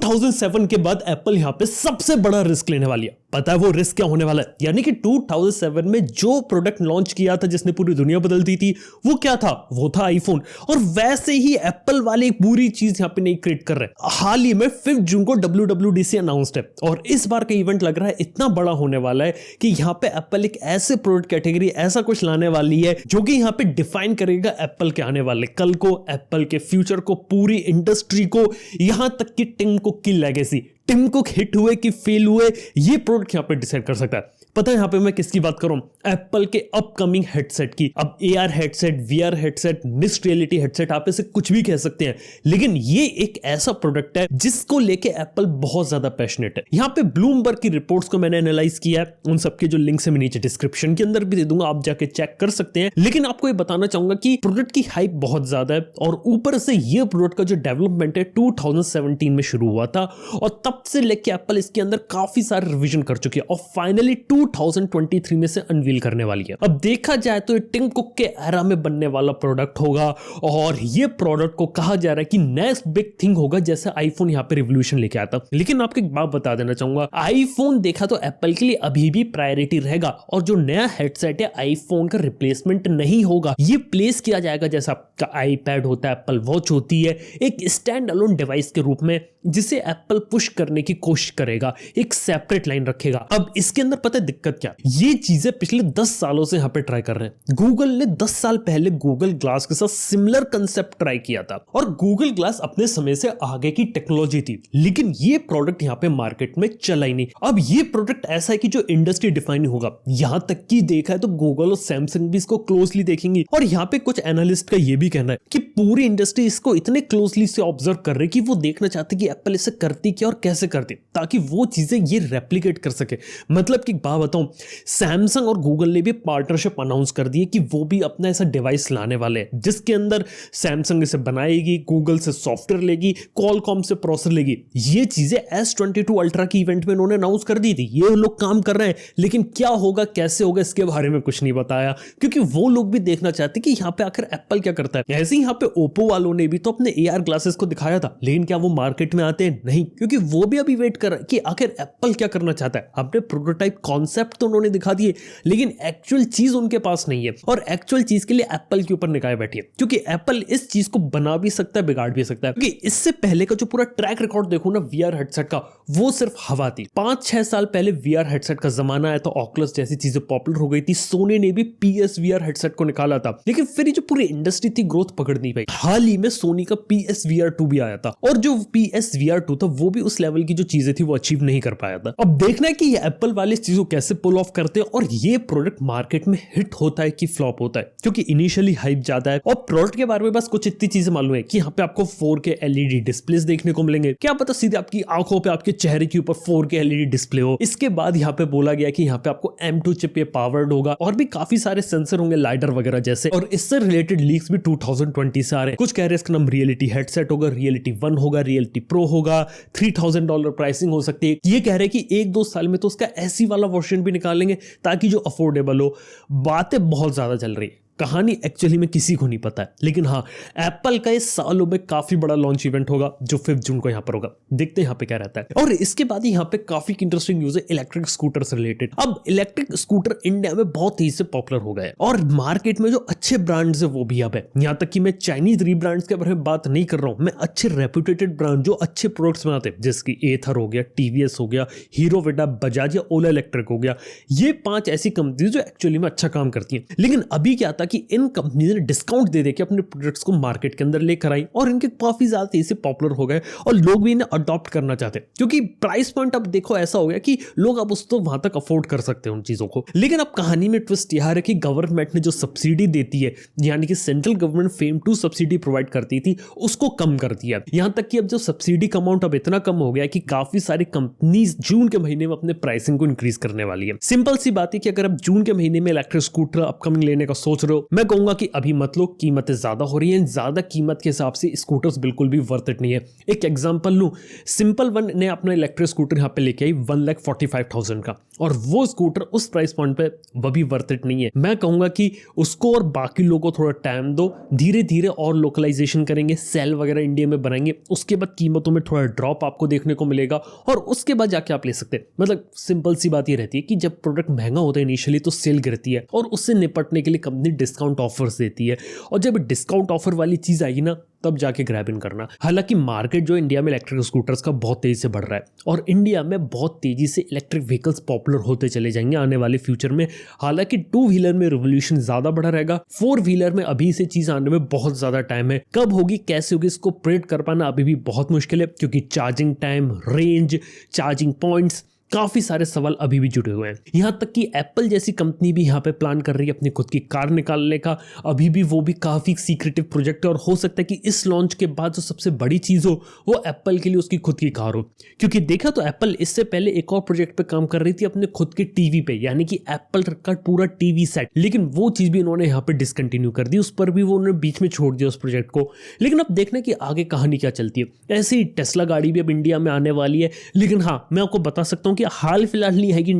2007 के बाद एप्पल यहां पे सबसे बड़ा रिस्क लेने वाली है। पता है वो रिस्क क्या होने वाला है? यानी कि 2007 में जो प्रोडक्ट लॉन्च किया था जिसने पूरी दुनिया बदल दी थी, वो क्या था? वो था आईफोन। और वैसे ही एप्पल वाले एक पूरी चीज यहां पे नहीं क्रिएट कर रहे। हाल ही में 5 जून को WWDC अनाउंस्ड है और इस बार का इवेंट लग रहा है इतना बड़ा होने वाला है कि यहां पे एप्पल एक ऐसे प्रोडक्ट कैटेगरी ऐसा कुछ लाने वाली है जो कि यहां पे डिफाइन करेगा एप्पल के आने वाले कल को, एप्पल के फ्यूचर को, पूरी इंडस्ट्री को, यहां तक कि टिम कुक की लेगेसी। टिम कुक हिट हुए कि फेल हुए, ये प्रोडक्ट यहां पे डिसाइड कर सकता है। पता है यहां पे मैं किसकी बात करूं? एप्पल के अपकमिंग हेडसेट की। अब AR headset, VR headset, mixed reality headset, आप इसे कुछ भी कह सकते हैं, लेकिन ये एक ऐसा प्रोडक्ट है जिसको लेके एप्पल बहुत ज्यादा पैशनेट है। यहां पे ब्लूमबर्ग की रिपोर्ट्स को मैंने एनालाइज किया है, उन सबके जो लिंक्स है मैं नीचे डिस्क्रिप्शन के अंदर भी दे दूंगा, आप जाके चेक कर सकते हैं। लेकिन आपको ये बताना चाहूंगा कि प्रोडक्ट की हाइप बहुत ज्यादा है और ऊपर से ये प्रोडक्ट का जो डेवलपमेंट है 2017 में शुरू हुआ था और तब से लेके एप्पल इसके अंदर काफी सारे रिवीजन कर चुकी है और फाइनली 2023 में से अनवील करने वाली है। अब देखा जाए तो ये टिम कुक के एरा में बनने वाला प्रोडक्ट होगा और ये प्रोडक्ट को कहा जा रहा है कि नेक्स्ट बिग थिंग होगा, जैसे आईफोन यहां पे रिवोल्यूशन लेके आता। लेकिन आपको एक बात बता देना चाहूंगा, आईफोन देखा तो एप्पल के लिए अभी भी प्रायोरिटी रहेगा और जो नया हेडसेट है आईफोन का रिप्लेसमेंट नहीं होगा। ये प्लेस किया जाएगा जैसा आपका आईपैड होता है, एप्पल वॉच होती है, एक स्टैंड अलोन डिवाइस के रूप में, जिसे एप्पल पुश करने की कोशिश करेगा, एक सेपरेट लाइन रखेगा। अब इसके अंदर पता है दिक्कत क्या? ये चीजें पिछले 10 सालों से यहां पे ट्राई कर रहे हैं। गूगल ने 10 साल पहले गूगल ग्लास के साथ सिमिलर कंसेप्ट ट्राई किया था और गूगल ग्लास अपने समय से आगे की टेक्नोलॉजी थी, लेकिन ये प्रोडक्ट यहां पे मार्केट में चला ही नहीं। अब ये प्रोडक्ट ऐसा है कि जो इंडस्ट्री डिफाइन होगा, यहां तक कि देखा है तो गूगल और सैमसंग भी इसको क्लोजली देखेंगे और यहां पे कुछ एनालिस्ट का ये भी कहना है कि पूरी इंडस्ट्री इसको इतने क्लोजली से ऑब्जर्व कर रही कि वो देखना चाहती कि एप्पल इसे करती क्या और कैसे करती, ताकि वो चीजें ये रेप्लिकेट कर सके। मतलब कि बात बताऊं, सैमसंग और गूगल ने भी पार्टनरशिप अनाउंस कर दी है कि वो भी अपना ऐसा डिवाइस लाने वाले हैं जिसके अंदर सैमसंग इसे बनाएगी, गूगल से सॉफ्टवेयर लेगी, क्वालकॉम से प्रोसेसर लेगी। ये चीजें S22 अल्ट्रा की इवेंट में उन्होंने अनाउंस कर दी थी। ये लोग काम कर रहे हैं, लेकिन क्या होगा, कैसे होगा, इसके बारे में कुछ नहीं बताया, क्योंकि वो लोग भी देखना चाहते कि यहां पे आखिर एप्पल क्या करता है। ऐसे ही यहां पे ओप्पो वालों ने भी तो अपने AR ग्लासेस को दिखाया था, लेकिन क्या वो मार्केट में आते हैं? नहीं, क्योंकि वो भी अभी वेट कर रहे हैं कि आखिर एप्पल क्या करना चाहता है। अपने प्रोटोटाइप कॉन्सेप्ट तो उन्होंने दिखा दिए, लेकिन एक्चुअल चीज उनके पास नहीं है और एक्चुअल चीज के लिए एप्पल के ऊपर निकाय बैठी है, क्योंकि एप्पल इस चीज को बना भी सकता है, बिगाड़ भी सकता है। क्योंकि इससे पहले का जो पूरा ट्रैक रिकॉर्ड देखो ना VR हेडसेट का, वो सिर्फ हवा थी। 5-6 साल पहले VR हेडसेट का जमाना आया तो ऑकुलस जैसी चीजें पॉपुलर हो गई थी, सोनी ने भी PSVR हेडसेट को निकाला था, लेकिन फिर ये जो पूरी इंडस्ट्री थी ग्रोथ पकड़ नहीं पाई। हाल ही में सोनी का PSVR2 भी आया था और जो PSVR2 था वो भी उस लेवल की जो चीजें थी वो अचीव नहीं कर पाया था। अब देखना है कि ये एप्पल वाले इस चीज को कैसे पुल ऑफ करते हैं और ये प्रोडक्ट मार्केट में हिट होता है कि फ्लॉप होता है, क्योंकि इनिशियली हाइप ज्यादा है। और प्रोडक्ट के बारे में बस कुछ इतनी चीजें मालूम है कि यहाँ पे आपको 4K LED डिस्प्लेस देखने को मिलेंगे। क्या पता सीधे आपकी आंखों पे, आपके चेहरे के ऊपर 4K LED डिस्प्ले हो। इसके बाद यहाँ पे बोला गया कि यहाँ पे आपको M2 चिप ये पावर्ड होगा और भी काफी सारे सेंसर होंगे, लाइडर वगैरह जैसे। और इससे रिलेटेड लीक्स भी 2020 से आ रहे हैं। कुछ कह रहे हैं इसका नाम रियलिटी हेडसेट होगा, रियलिटी 1 होगा, रियलिटी प्रो होगा, $3000 प्राइसिंग हो सकती है। ये कह रहे हैं कि 1-2 साल में तो उसका ऐसी वाला वर्जन भी निकालेंगे ताकि जो अफोर्डेबल हो। बातें बहुत ज्यादा चल रही है, कहानी एक्चुअली में किसी को नहीं पता है, लेकिन हाँ, एप्पल का इस सालों में काफी बड़ा लॉन्च इवेंट होगा जो 5 जून को यहां पर होगा। देखते हैं यहां पे क्या रहता है। और इसके बाद यहां पे काफी इंटरेस्टिंग न्यूज है इलेक्ट्रिक स्कूटर से रिलेटेड। अब इलेक्ट्रिक स्कूटर इंडिया में बहुत तेजी से पॉपुलर हो गए और मार्केट में जो अच्छे ब्रांड्स है वो भी अब है। यहां तक कि मैं चाइनीज ब्रांड्स के बारे में बात नहीं कर रहा हूं, मैं अच्छे रेप्यूटेटेड ब्रांड जो अच्छे प्रोडक्ट्स बनाते हैं, जैसे कि एथर हो गया, TVS हो गया, हीरो वेडा, बजाज या ओला इलेक्ट्रिक हो गया। ये 5 ऐसी कंपनी जो एक्चुअली में अच्छा काम करती हैं। लेकिन अभी क्या था कि इन कंपनी ने डिस्काउंट दे के अपने प्रोडक्ट्स को मार्केट के अंदर लेकर आई और इनके काफी ज्यादा तेजी से पॉपुलर हो गए और लोग भी इन्हें अडॉप्ट करना चाहते हैं, क्योंकि प्राइस पॉइंट अब देखो ऐसा हो गया कि लोग अब उसको वहां तक अफोर्ड कर सकते हैं उन चीजों को। लेकिन अब कहानी में ट्विस्ट यह है कि गवर्नमेंट ने जो सब्सिडी देती है, यानी कि central government fame 2 subsidy provide करती थी, उसको कम कर दिया। यहां तक कि अब जो सब्सिडी का अमाउंट अब इतना कम हो गया कि काफी सारी कंपनीज जून के महीने में अपने प्राइसिंग को इंक्रीज करने वाली है। सिंपल सी बात है कि अगर आप जून के महीने में इलेक्ट्रिक स्कूटर अपकमिंग लेने का सोच रहे रहे हो, मैं कहूंगा कि अभी मत लो, कीमतें ज्यादा हो रही हैं, ज्यादा कीमत के हिसाब से स्कूटर्स बिल्कुल भी वर्थ इट नहीं है। एक एग्जांपल लूं, सिंपल वन ने अपना इलेक्ट्रिक स्कूटर यहाँ पे लेके आई 1,45,000 का, और वो स्कूटर उस प्राइस पॉइंट पे वो भी वर्थ इट नहीं है। मैं कहूंगा कि उसको और बाकी लोगों को थोड़ा टाइम दो, धीरे धीरे और लोकलाइजेशन करेंगे, सेल वगैरह इंडिया में बनाएंगे, उसके बाद कीमतों में थोड़ा ड्रॉप आपको देखने को मिलेगा और उसके बाद जाके आप ले सकते हैं। मतलब सिंपल सी बात ये रहती है कि जब प्रोडक्ट महंगा होता है इनिशियली तो सेल गिरती है और उससे निपटने के लिए कंपनी डिस्काउंट ऑफर्स देती है, और जब डिस्काउंट ऑफर वाली चीज आएगी ना तब जाके ग्रैब इन करना। हालांकि मार्केट जो इंडिया में इलेक्ट्रिक स्कूटर्स का बहुत तेजी से बढ़ रहा है और इंडिया में बहुत तेजी से इलेक्ट्रिक व्हीकल्स पॉपुलर होते चले जाएंगे आने वाले फ्यूचर में। हालांकि 2 व्हीलर में रिवोल्यूशन ज्यादा बढ़ा रहेगा, 4 व्हीलर में अभी से चीज आने में बहुत ज्यादा टाइम है। कब होगी, कैसे होगी, इसको प्रेडिक्ट कर पाना अभी भी बहुत मुश्किल है, क्योंकि charging time, range, charging points, काफी सारे सवाल अभी भी जुड़े हुए हैं। यहां तक कि एप्पल जैसी कंपनी भी यहां पे प्लान कर रही है अपनी खुद की कार निकालने का, अभी भी वो भी काफी सीक्रेटिव प्रोजेक्ट है और हो सकता है कि इस लॉन्च के बाद जो सबसे बड़ी चीज हो वो एप्पल के लिए उसकी खुद की कार हो। क्योंकि देखा तो एप्पल इससे पहले एक और प्रोजेक्ट पे काम कर रही थी अपने खुद के टीवी पे, यानी कि एप्पल का पूरा टीवी सेट, लेकिन वो चीज भी इन्होंने यहाँ पे डिसकंटिन्यू कर दी, उस पर भी वो उन्होंने बीच में छोड़ दिया उस प्रोजेक्ट को। लेकिन अब देखना कि आगे कहानी क्या चलती है। ऐसे ही टेस्ला गाड़ी भी अब इंडिया में आने वाली है, लेकिन हाँ मैं आपको बता सकता हूँ कि हाल फिलहाल नहीं है कि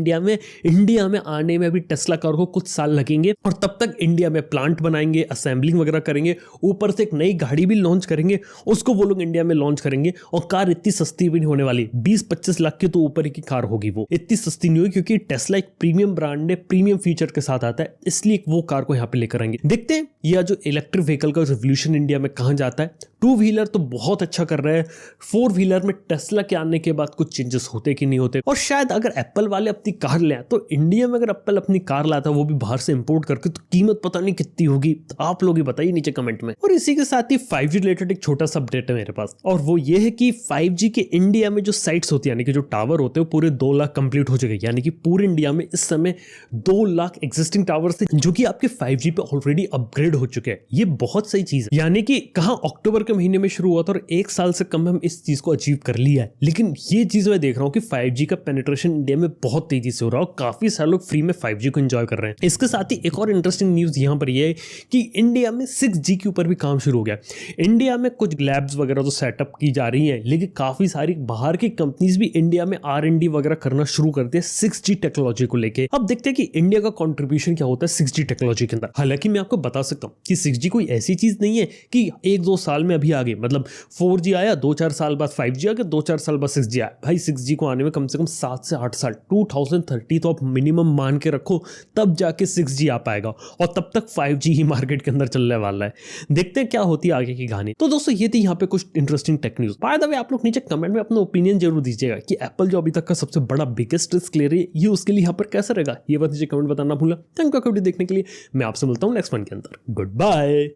इंडिया में आने में अभी टेस्ला कार को कुछ साल लगेंगे, और तब तक इंडिया में प्लांट बनाएंगे, असेंबलिंग वगैरह करेंगे, ऊपर से एक नई गाड़ी भी लॉन्च करेंगे, उसको वो लोग इंडिया में लॉन्च करेंगे। और कार इतनी सस्ती भी नहीं होने वाली, 20-25 लाख के तो ऊपर की कार होगी, वो इतनी सस्ती नहीं होगी, क्योंकि टेस्ला एक प्रीमियम ब्रांड है, प्रीमियम फीचर के साथ आता है, इसलिए वो कार को यहाँ पे लेकर आएंगे। देखते हैं यह जो इलेक्ट्रिक व्हीकल का रिवोल्यूशन इंडिया में कहां जाता है। 2 व्हीलर तो बहुत अच्छा कर रहे हैं, 4 व्हीलर में टेस्ला के आने के बाद कुछ चेंजेस होते कि नहीं होते। और शायद अगर एप्पल वाले अपनी कार ले तो इंडिया में अगर एप्पल अपनी कार लाता वो भी बाहर से इंपोर्ट करके, तो कीमत पता नहीं कितनी होगी, तो आप लोग ही बताइए नीचे कमेंट में। और इसी के साथ ही 5G रिलेटेड एक छोटा सा अपडेट है मेरे पास, और वो ये है कि 5G के इंडिया में जो साइट्स होती है, यानी कि जो टावर होते हैं, पूरे 2 लाख कंप्लीट हो चुके हैं। यानी कि पूरे इंडिया में इस समय 2 लाख एग्जिस्टिंग टावर्स थे जो कि आपके 5G पे ऑलरेडी अपग्रेड हो चुके हैं। ये बहुत सही चीज है, यानी कि कहां अक्टूबर के महीने में शुरू हुआ था और 1 साल से कम में हम इस चीज को अचीव कर लिया है। लेकिन ये चीज मैं देख रहा हूं कि 5G का पेनिट्रेशन इंडिया में बहुत तेजी से हो रहा है और काफी सारे लोग फ्री में 5G को एंजॉय कर रहे हैं। इसके साथ ही एक और इंटरेस्टिंग न्यूज यहां पर यह है कि इंडिया में 6G के ऊपर भी काम शुरू हो गया। इंडिया में कुछ लैब्स वगैरह तो सेटअप की जा रही हैं, लेकिन काफी सारी बाहर की कंपनीज भी इंडिया में R&D वगैरह करना शुरू कर दिया 6G टेक्नोलॉजी को लेके। अब देखते हैं कि इंडिया का कंट्रीब्यूशन क्या होता है 6G टेक्नोलॉजी के अंदर। हालांकि मैं आपको बता सकता हूं कि 6G कोई ऐसी चीज नहीं है कि 1-2 साल में अभी आगे, मतलब 4G आया, 2-4 साल बाद 5G आ गया, 2-4 साल बाद 6G आया। भाई 6G को आने में कम से कम 7 से 8 साल, 2030 तो आप मिनिमम मान के रखो, तब जाके 6G आ पाएगा, और तब तक 5G ही मार्केट के अंदर चलने वाला है। देखते हैं क्या होती है आगे की कहानी। तो दोस्तों ये थी यहाँ पे कुछ interesting tech news. By the way आप लोग नीचे कमेंट में अपना ओपिनियन जरूर दीजिएगा कि एप्पल जो अभी तक का सबसे बड़ा बिगेस्ट रिस्क ले रही है, ये उसके लिए यहाँ पर कैसा रहेगा, ये बात नीचे कमेंट बताना भूलना। थैंक यू वीडियो देखने के लिए, मैं आपसे मिलता हूँ नेक्स्ट वन के अंदर। Good bye.